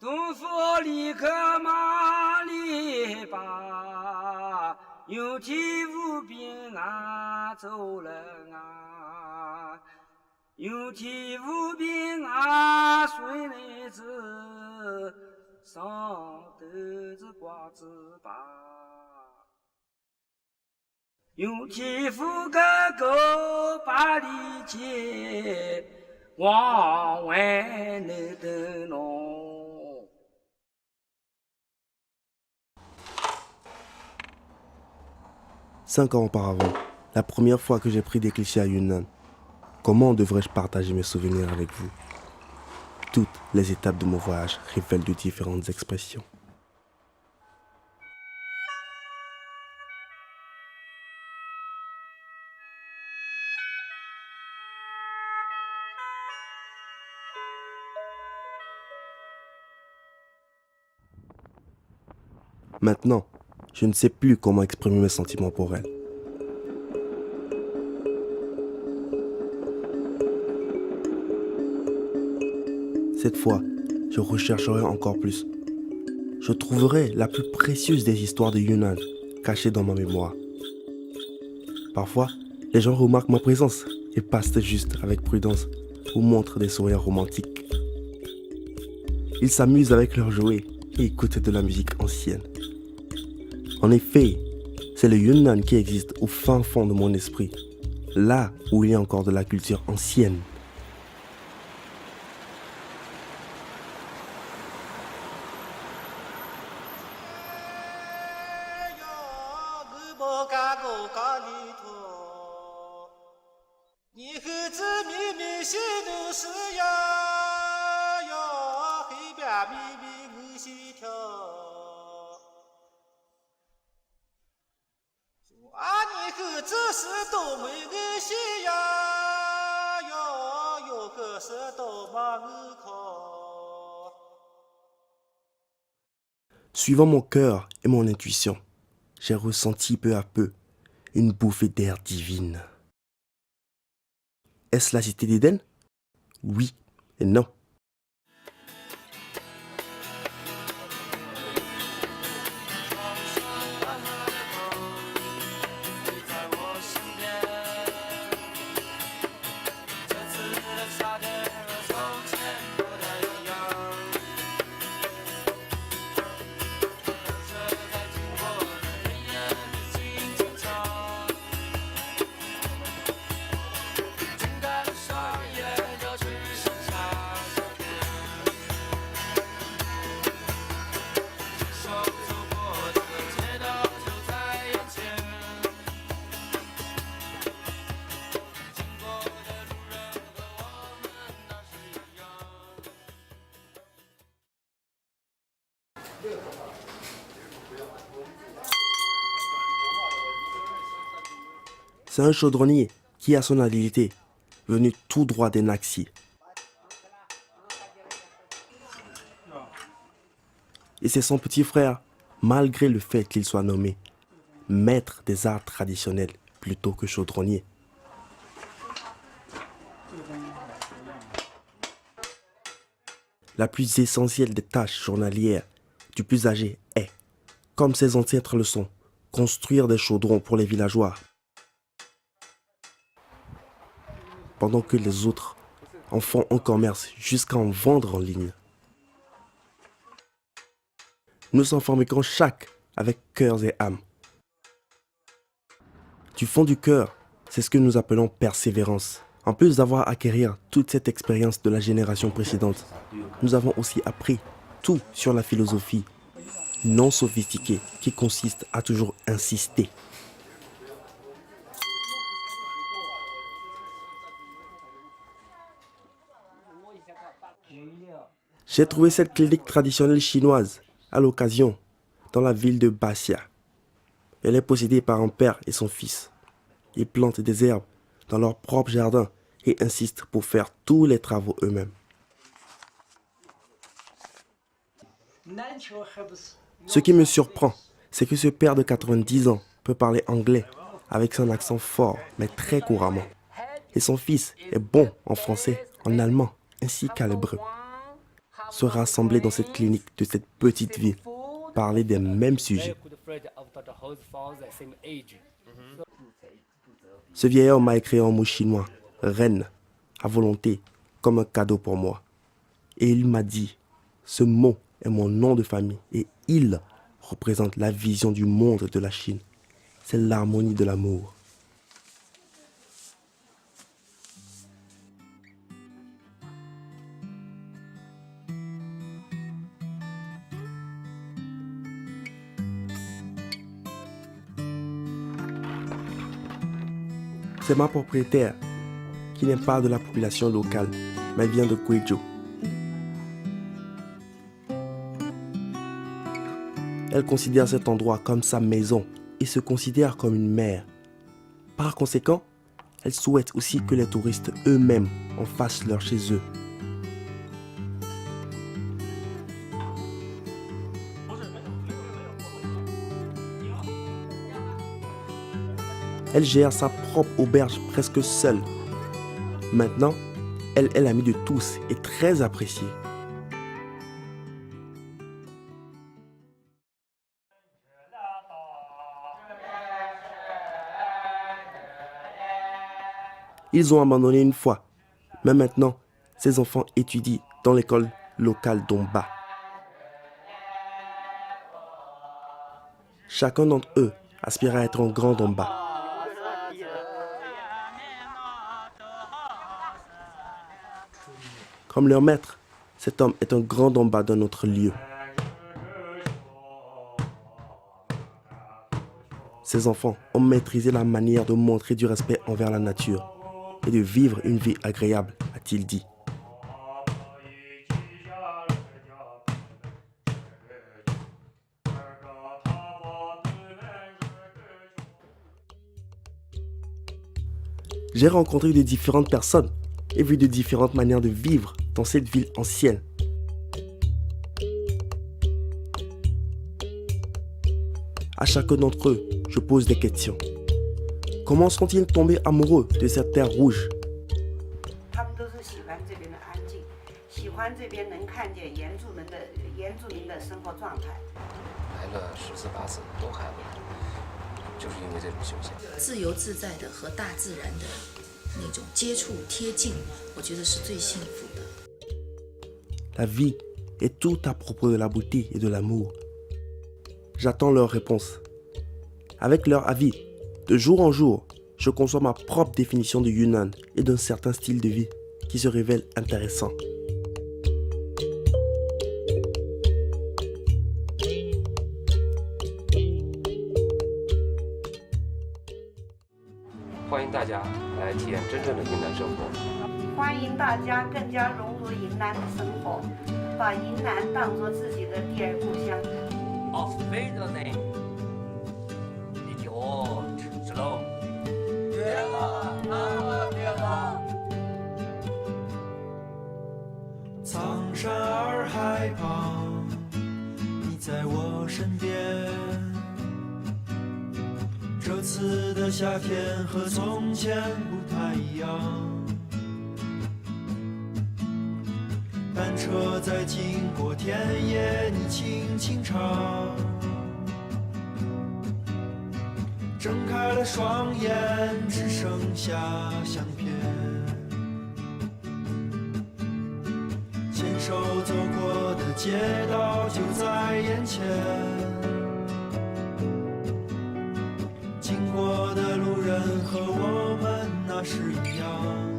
东府里克马里巴，有体无病啊，走了啊，有体无病啊，水来子，上头子瓜子巴，有体无个狗把里接，往外头的弄。5 ans auparavant, la première fois que j'ai pris des clichés à Yunnan, comment devrais-je partager mes souvenirs avec vous? Toutes les étapes de mon voyage révèlent de différentes expressions. Maintenant, je ne sais plus comment exprimer mes sentiments pour elle. Cette fois, je rechercherai encore plus. Je trouverai la plus précieuse des histoires de Yunnan, cachée dans ma mémoire. Parfois, les gens remarquent ma présence et passent juste avec prudence ou montrent des sourires romantiques. Ils s'amusent avec leurs jouets et écoutent de la musique ancienne. En effet, c'est le Yunnan qui existe au fin fond de mon esprit, là où il y a encore de la culture ancienne. Suivant mon cœur et mon intuition, j'ai ressenti peu à peu une bouffée d'air divine. Est-ce la cité d'Éden? Oui et non. C'est un chaudronnier qui a son habilité, venu tout droit des Naxi. Et c'est son petit frère, malgré le fait qu'il soit nommé maître des arts traditionnels plutôt que chaudronnier. La plus essentielle des tâches journalières du plus âgé est, comme ses ancêtres le sont, construire des chaudrons pour les villageois. Pendant que les autres en font un commerce jusqu'à en vendre en ligne. Nous s'en fabriquons chaque avec cœurs et âmes. Du fond du cœur, c'est ce que nous appelons persévérance. En plus d'avoir acquérir toute cette expérience de la génération précédente, nous avons aussi appris tout sur la philosophie non sophistiquée qui consiste à toujours insister. J'ai trouvé cette clinique traditionnelle chinoise à l'occasion dans la ville de Bassia. Elle est possédée par un père et son fils. Ils plantent des herbes dans leur propre jardin et insistent pour faire tous les travaux eux-mêmes. Ce qui me surprend, c'est que ce père de 90 ans peut parler anglais avec son accent fort mais très couramment. Et son fils est bon en français, en allemand ainsi qu'à l'hébreu. se rassembler dans cette clinique de cette petite ville, parler des mêmes sujets. Ce vieil homme m'a écrit en mot chinois, reine, à volonté, comme un cadeau pour moi. Et il m'a dit, ce mot est mon nom de famille et il représente la vision du monde de la Chine. C'est l'harmonie de l'amour. C'est ma propriétaire, qui n'est pas de la population locale, mais vient de Guizhou. Elle considère cet endroit comme sa maison et se considère comme une mère. Par conséquent, elle souhaite aussi que les touristes eux-mêmes en fassent leur chez eux. Elle gère sa propre auberge presque seule. Maintenant, elle est l'amie de tous et très appréciée. Ils ont abandonné une fois, mais maintenant, ces enfants étudient dans l'école locale d'Omba. Chacun d'entre eux aspire à être un grand Omba. Comme leur maître, cet homme est un grand Omba d'un autre lieu. Ces enfants ont maîtrisé la manière de montrer du respect envers la nature et de vivre une vie agréable, a-t-il dit. J'ai rencontré de différentes personnes et vu de différentes manières de vivre dans cette ville ancienne. À chacun d'entre eux, je pose des questions. Comment sont-ils tombés amoureux de cette terre rouge? La vie est tout à propos de la beauté et de l'amour. J'attends leur réponse. Avec leur avis, de jour en jour, je conçois ma propre définition de Yunnan et d'un certain style de vie qui se révèle intéressant. Of fatal name, it all slow. 苍山洱海旁，你在我身边。这次的夏天和从前不太一样，单车在经过田野，你轻轻唱。睁开了双眼，只剩下相片。牵手走过的街道就在眼前，经过的路人和我们那是一样。